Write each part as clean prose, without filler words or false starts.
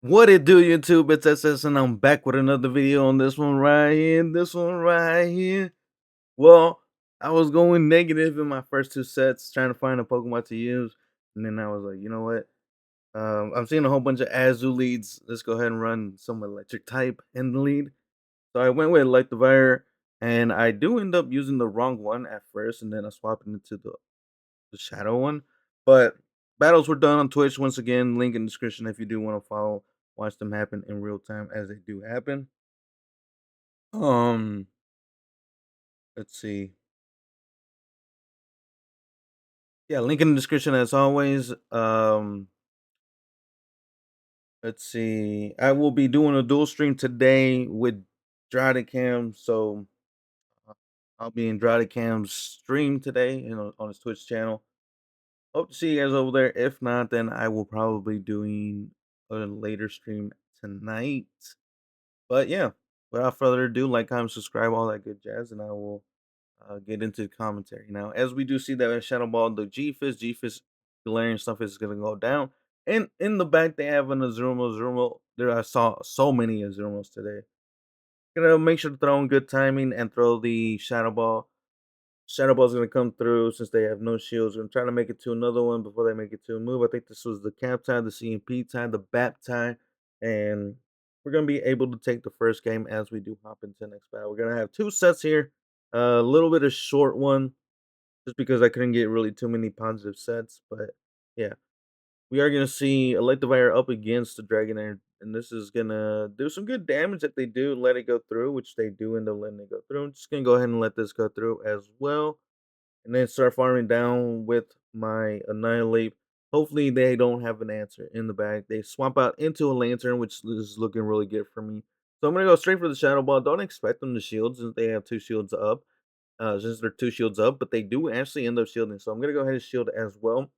What it do, YouTube? It's SS, and I'm back with another video on this one right here. This one right here. Well, I was going negative in my first two sets, trying to find a Pokemon to use, and then I was like, you know what? I'm seeing a whole bunch of Azu leads. Let's go ahead and run some electric type in the lead. So I went with Electivire, and I do end up using the wrong one at first, and then I swapped it into the shadow one. But battles were done on Twitch once again. Link in the description if you do want to follow, watch them happen in real time as they do happen. Um, let's see. Yeah, link in the description as always. Let's see. I will be doing a dual stream today with Cam. So uh, I'll be in Cam's stream today, on his Twitch channel. Hope to see you guys over there. If not, then I will probably be doing a later stream tonight. But yeah, without further ado, like, comment, subscribe, all that good jazz, and I will get into the commentary. Now, as we do see that Shadow Ball, the G-Fist, Galarian stuff is going to go down. And in the back, they have an Azumarill. There, I saw so many Azumarill today. Gonna make sure to throw in good timing and throw the Shadow Ball. Shadow Ball's gonna come through since they have no shields. Gonna try to make it to another one before they make it to a move. I think this was the cap tie, the CMP tie, the BAP tie, and we're gonna be able to take the first game as we do hop into the next battle. We're gonna have two sets here. A little bit of short one, just because I couldn't get really too many positive sets. But yeah, we are gonna see Electivire up against the Dragonair, and this is gonna do some good damage if they do let it go through, which they do end up letting it go through. I'm just gonna go ahead and let this go through as well and then start farming down with my Annihilate. Hopefully, they don't have an answer in the bag. They swap out into a Lantern, which is looking really good for me. So I'm gonna go straight for the Shadow Ball. Don't expect them to shield since they have two shields up. Since they're two shields up, but they do actually end up shielding. So I'm gonna go ahead and shield as well.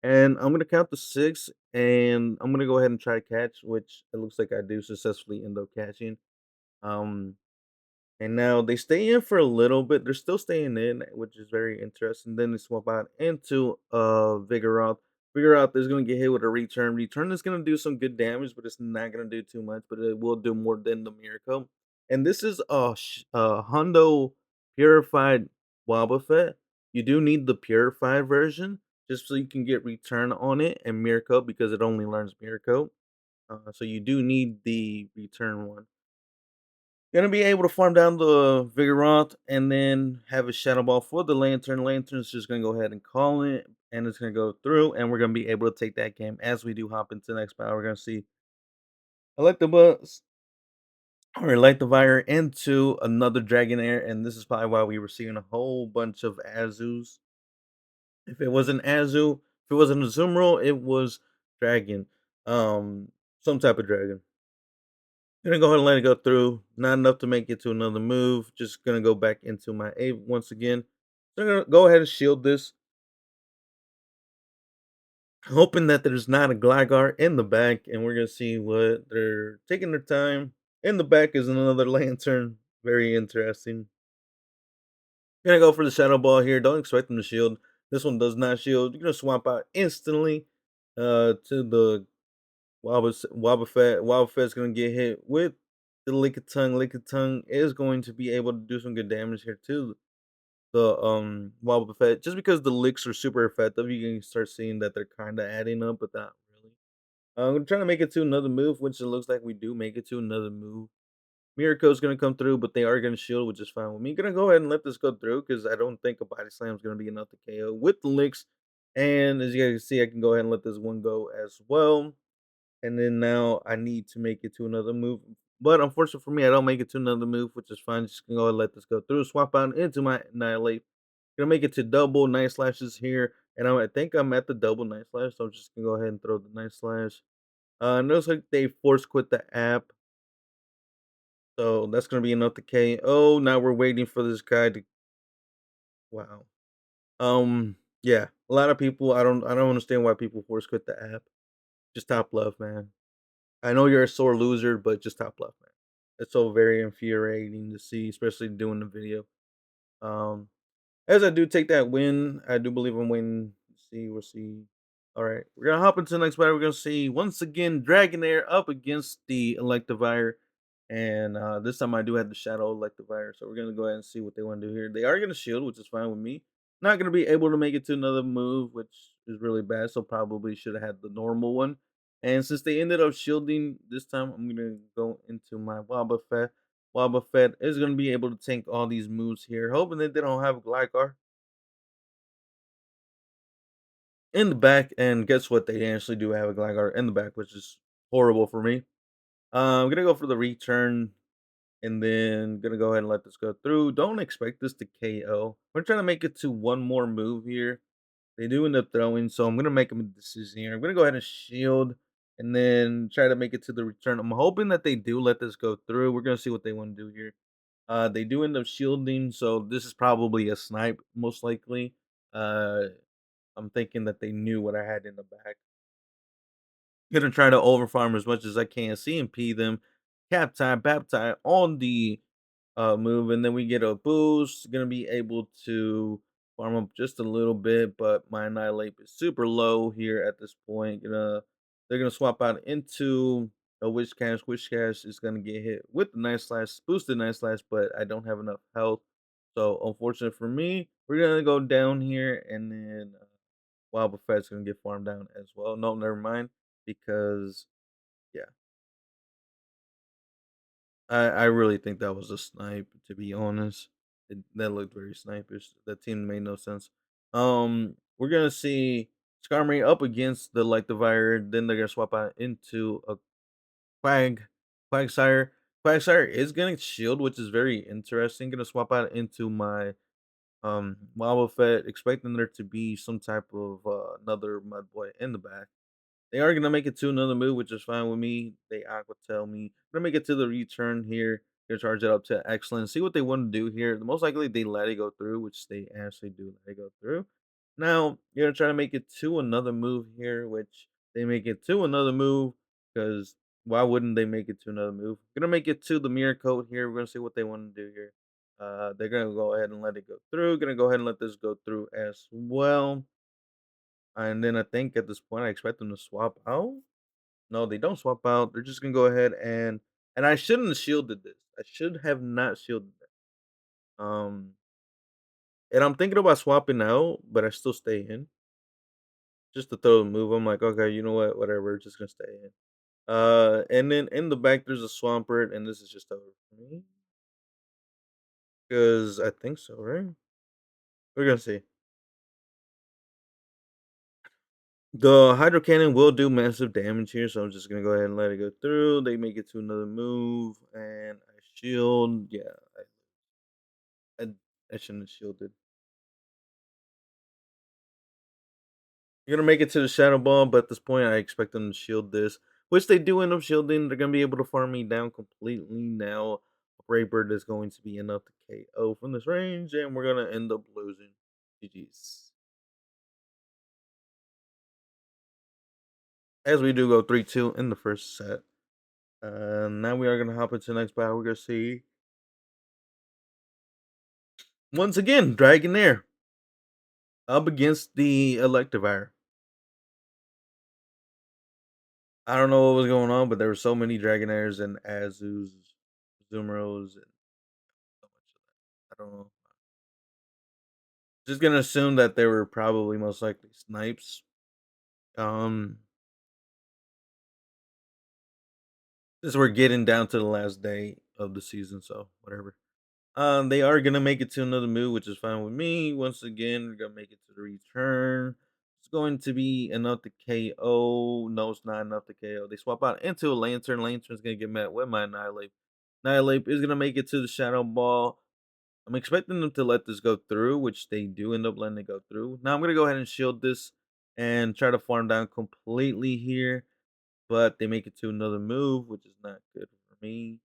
And I'm gonna count to six, and I'm gonna go ahead and try to catch, which it looks like I do successfully end up catching. Um, and now they stay in for a little bit. They're still staying in, which is very interesting. Then they swap out into Vigoroth. Vigoroth is going to get hit with a return. Return is going to do some good damage, but it's not going to do too much. But it will do more than the Miracle. And this is a Hundo purified Wobbuffet. You do need the purified version just so you can get return on it and Miracle because it only learns Miracle. So you do need the return one. Gonna be able to farm down the Vigoroth and then have a Shadow Ball for the Lantern. Lantern's just gonna go ahead and call it, and it's gonna go through, and we're gonna be able to take that game as we do hop into the next battle. We're gonna see Electabuzz or Electivire into another Dragonair, and this is probably why we were seeing a whole bunch of Azus. If it wasn't Azu, if it wasn't a Azumarill, it was Dragon. Some type of dragon. Gonna go ahead and let it go through. Not enough to make it to another move. Just gonna go back into my A once again. So I'm gonna go ahead and shield this, hoping that there's not a Gligar in the back, and we're gonna see what they're taking their time. In the back is another lantern. Very interesting. Gonna go for the shadow ball here. Don't expect them to shield. This one does not shield. You're gonna swap out instantly to the Wobbuffet. Wobbuffet's gonna get hit with the Lickitung. Lickitung is going to be able to do some good damage here too. The Wobbuffet, just because the licks are super effective, you can start seeing that they're kind of adding up, but not really. I'm trying to make it to another move, which it looks like we do make it to another move. Miracle's gonna come through, but they are gonna shield, which is fine with me. Gonna go ahead and let this go through because I don't think a body slam is gonna be enough to KO with the licks. And as you guys can see, I can go ahead and let this one go as well. And then now I need to make it to another move. But unfortunately for me, I don't make it to another move, which is fine. Just gonna go ahead and let this go through. Swap out into my Annihilate. Gonna make it to double Night Slashes here. And I think I'm at the double Night Slash, so I'm just gonna go ahead and throw the Night Slash. It looks like they force quit the app. So that's gonna be enough to KO. Now we're waiting for this guy to wow. Yeah. A lot of people I don't understand why people force quit the app. Just top love, man. I know you're a sore loser, but just top left, man. It's so very infuriating to see, especially doing the video. Um, as I do take that win, I do believe I'm winning. We'll see. All right, we're gonna hop into the next battle. We're gonna see once again Dragonair up against the Electivire, and this time I do have the Shadow Electivire. So we're gonna go ahead and see what they want to do here. They are gonna shield, which is fine with me. Not gonna be able to make it to another move, which is really bad. So probably should have had the normal one. And since they ended up shielding this time, I'm gonna go into my Wobbuffet. Wobbuffet is gonna be able to tank all these moves here, hoping that they don't have Gligar in the back, and guess what? They actually do have a Gligar in the back, which is horrible for me. I'm gonna go for the return, and then gonna go ahead and let this go through. Don't expect this to KO. We're trying to make it to one more move here. They do end up throwing, so I'm gonna make them a decision here. I'm gonna go ahead and shield, and then try to make it to the return. I'm hoping that they do let this go through. We're gonna see what they want to do here. They do end up shielding, so this is probably a snipe, most likely. Uh, I'm thinking that they knew what I had in the back. Gonna try to overfarm as much as I can, CMP them, cap time, baptise on the move, and then we get a boost. Gonna be able to farm up just a little bit, but my annihilate is super low here at this point. They're gonna swap out into a wish cash. Wish cash is gonna get hit with the nice slash, boosted nice slash, but I don't have enough health. So unfortunate for me, we're gonna go down here, and then Wild Buffet's gonna get farmed down as well. No, never mind, because yeah, I really think that was a snipe, to be honest. That looked very snipish. That team made no sense. We're gonna see Skarmory up against the Electivire, then they're gonna swap out into a Quagsire. Quagsire is gonna shield, which is very interesting. Gonna swap out into my Wobbuffet, expecting there to be some type of another mud boy in the back. They are gonna make it to another move, which is fine with me. They aqua tell me. Gonna make it to the return here. Gonna charge it up to excellent. See what they want to do here. Most likely they let it go through, which they actually do let it go through. Now you're gonna try to make it to another move here, which they make it to another move because why wouldn't they make it to another move? Gonna make it to the mirror coat here. We're gonna see what they want to do here. They're gonna go ahead and let it go through. Gonna go ahead and let this go through as well. And then I think at this point, I expect them to swap out. No, they don't swap out. They're just gonna go ahead and I shouldn't have shielded this. I should have not shielded that. And I'm thinking about swapping out, but I still stay in just to throw the move. I'm like, okay, you know what, whatever, just gonna stay in. And then in the back there's a Swampert, and this is just over for me because I think so, right? We're gonna see. The Hydro Cannon will do massive damage here, so I'm just gonna go ahead and let it go through. They make it to another move, and I shield. Yeah, I, I shouldn't have shielded. You're gonna make it to the Shadow Ball, but at this point, I expect them to shield this, which they do end up shielding. They're gonna be able to farm me down completely now. Brave Bird is going to be enough to KO from this range, and we're gonna end up losing. GG's. As we do go 3-2 in the first set. Now we are gonna hop into the next battle. We're gonna see once again Dragonair up against the Electivire. I don't know what was going on, but there were so many Dragonairs and Azus, Zumeros, and so much of that. I don't know. Just gonna assume that they were probably most likely snipes. Um, since we're getting down to the last day of the season, so whatever. They are gonna make it to another move, which is fine with me. Once again, we're gonna make it to the return. It's going to be enough to KO. No, it's not enough to KO. They swap out into a Lantern. Lantern's gonna get met with my Annihilate. Annihilate is gonna make it to the Shadow Ball. I'm expecting them to let this go through, which they do end up letting it go through. Now I'm gonna go ahead and shield this and try to farm down completely here, but they make it to another move, which is not good for me.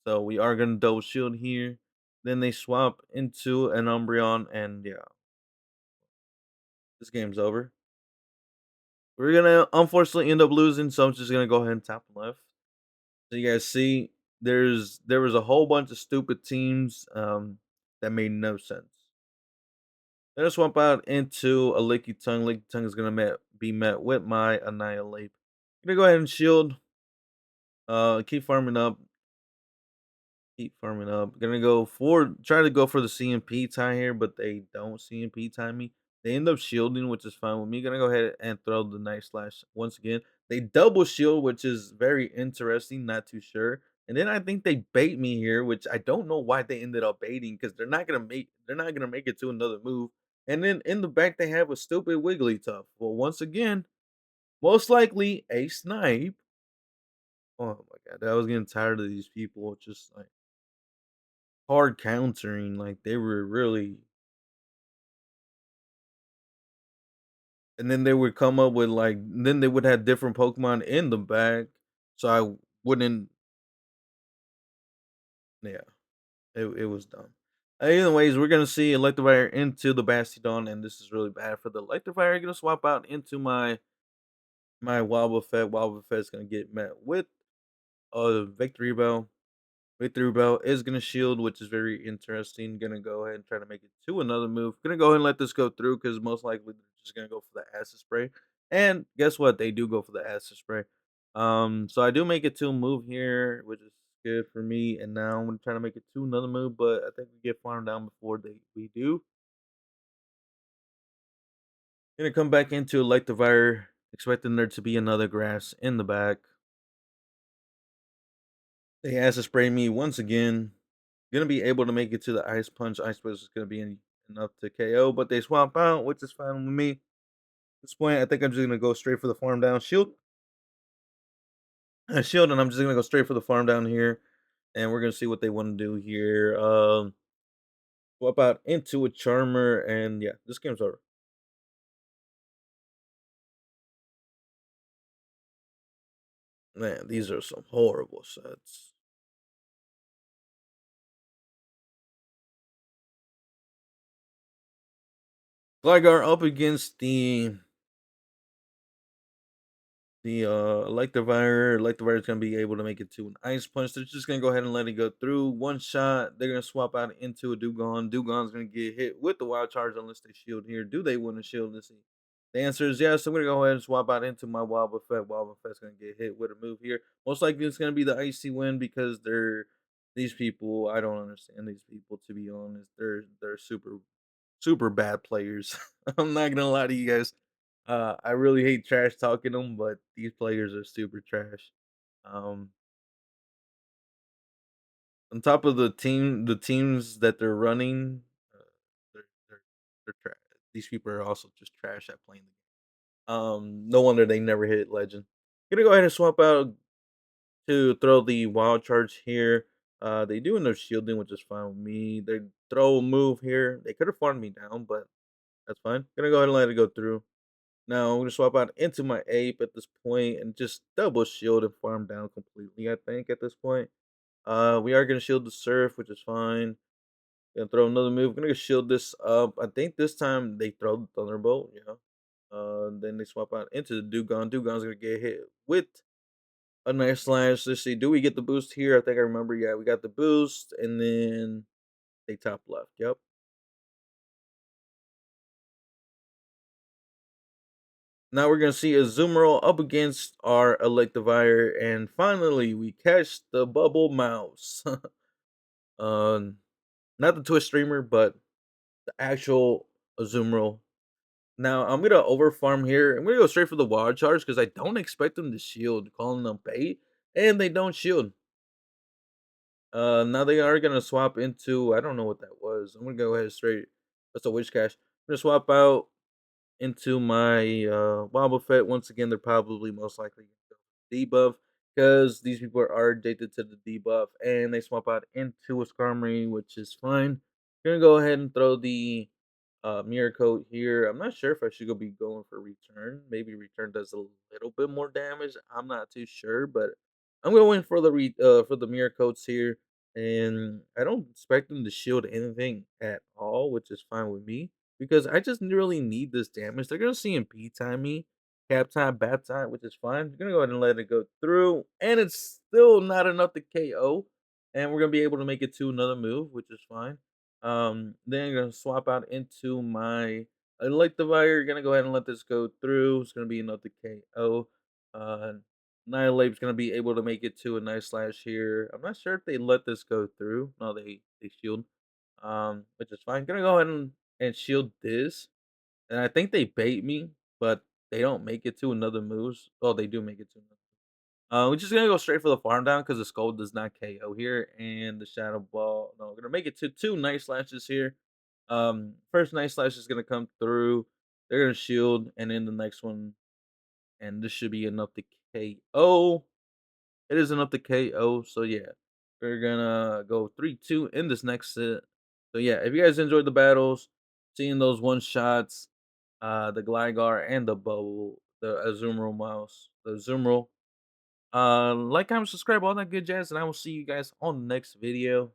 So we are gonna double shield here. Then they swap into an Umbreon, and yeah, this game's over. We're gonna unfortunately end up losing, so I'm just gonna go ahead and tap left. So you guys see, there was a whole bunch of stupid teams that made no sense. Then I swap out into a Licky Tongue. Licky Tongue is gonna be met with my Annihilate. Gonna go ahead and shield. Keep farming up. Keep farming up. Gonna go for try to go for the CMP tie here, but they don't CMP tie me. They end up shielding, which is fine with me. Gonna go ahead and throw the Night Slash once again. They double shield, which is very interesting. Not too sure. And then I think they bait me here, which I don't know why they ended up baiting because they're not gonna make it to another move. And then in the back they have a stupid Wigglytuff. Well, once again, most likely a snipe. Oh my god, I was getting tired of these people. Just like hard countering, like, they were really and then they would come up with, like then they would have different Pokemon in the bag, so I wouldn't yeah, it was dumb. Anyways, we're gonna see Electivire into the Bastiodon, and this is really bad for the Electivire. Gonna swap out into my Wobbuffet. Wobbuffet's gonna get met with a Victory Bell. Victory Bell is gonna shield, which is very interesting. Gonna go ahead and try to make it to another move. Gonna go ahead and let this go through because most likely they're just gonna go for the acid spray. And guess what? They do go for the acid spray. So I do make it to a move here, which is good for me. And now I'm gonna try to make it to another move, but I think we get farmed down before we do. Gonna come back into Electivire, expecting there to be another grass in the back. They acid spray me once again. Gonna be able to make it to the Ice Punch. Ice Punch is gonna be enough to KO, but they swap out, which is fine with me. At this point, I think I'm just gonna go straight for the farm down shield. Shield, and I'm just gonna go straight for the farm down here, and we're gonna see what they want to do here. Swap out into a Charmer, and yeah, this game's over. Man, these are some horrible sets. Gligar up against the Electivire is gonna be able to make it to an Ice Punch. They're just gonna go ahead and let it go through. One shot. They're gonna swap out into a Dugong. Dugong's gonna get hit with the Wild Charge unless they shield here. Do they want to shield? Let's see. The answer is yes. I'm gonna go ahead and swap out into my Wobbuffet. Wobbuffet's gonna get hit with a move here. Most likely it's gonna be the Icy Wind because they're these people. I don't understand these people, to be honest. They're super bad players. I'm not gonna lie to you guys. I really hate trash talking them, but these players are super trash. Um, on top of the teams that they're running, they're trash. These people are also just trash at playing the game. No wonder they never hit legend. Gonna go ahead and swap out to throw the wild charge here. They do end up shielding, which is fine with me. They throw a move here. They could have farmed me down, but that's fine. Gonna go ahead and let it go through. Now I'm gonna swap out into my ape at this point and just double shield and farm down completely. I think at this point, we are gonna shield the surf, which is fine. Gonna throw another move. Gonna shield this up. I think this time they throw the thunderbolt. Yeah. Then they swap out into the Dugong. Dugong's gonna get hit with a nice slash. Let's see. Do we get the boost here? I think I remember. Yeah, we got the boost, and then they top left. Yep. Now we're gonna see a Azumarill up against our Electivire, and finally we catch the Bubble Mouse. um, not the Twitch streamer, but the actual Azumarill. Now I'm gonna overfarm here. I'm gonna go straight for the Wild Charge because I don't expect them to shield, calling them bait, and they don't shield. Now they are gonna swap into I don't know what that was. I'm gonna go ahead straight. That's a Witch Cache. I'm gonna swap out into my Wobbuffet. Once again, they're probably most likely going to go debuff because these people are addicted to the debuff, and they swap out into a Skarmory, which is fine. Gonna go ahead and throw the mirror coat here. I'm not sure if I should be going for return. Maybe return does a little bit more damage. I'm not too sure, but I'm going for for the mirror coats here, and I don't expect them to shield anything at all, which is fine with me because I just really need this damage. They're gonna CMP time me, cap time, bat time, which is fine. I'm gonna go ahead and let it go through, and it's still not enough to KO. And we're gonna be able to make it to another move, which is fine. Then I'm gonna swap out into my Electivire. Gonna go ahead and let this go through. It's gonna be another KO. Uh, Annihilate's gonna be able to make it to a nice slash here. I'm not sure if they let this go through. No, they shield. Which is fine. Gonna go ahead and shield this. And I think they bait me, but they don't make it to another moves. Oh, they do make it to another. We're just gonna go straight for the farm down because the skull does not KO here, and the shadow ball. No, we're gonna make it to two nice slashes here. First nice slash is gonna come through. They're gonna shield, and then the next one, and this should be enough to KO. It is enough to KO. So yeah, we're gonna go 3-2 in this next set. So yeah, if you guys enjoyed the battles, seeing those one shots, the Gligar and the Bubble, the Azumarill mouse, the Azumarill like, comment, subscribe, all that good jazz, and I will see you guys on the next video.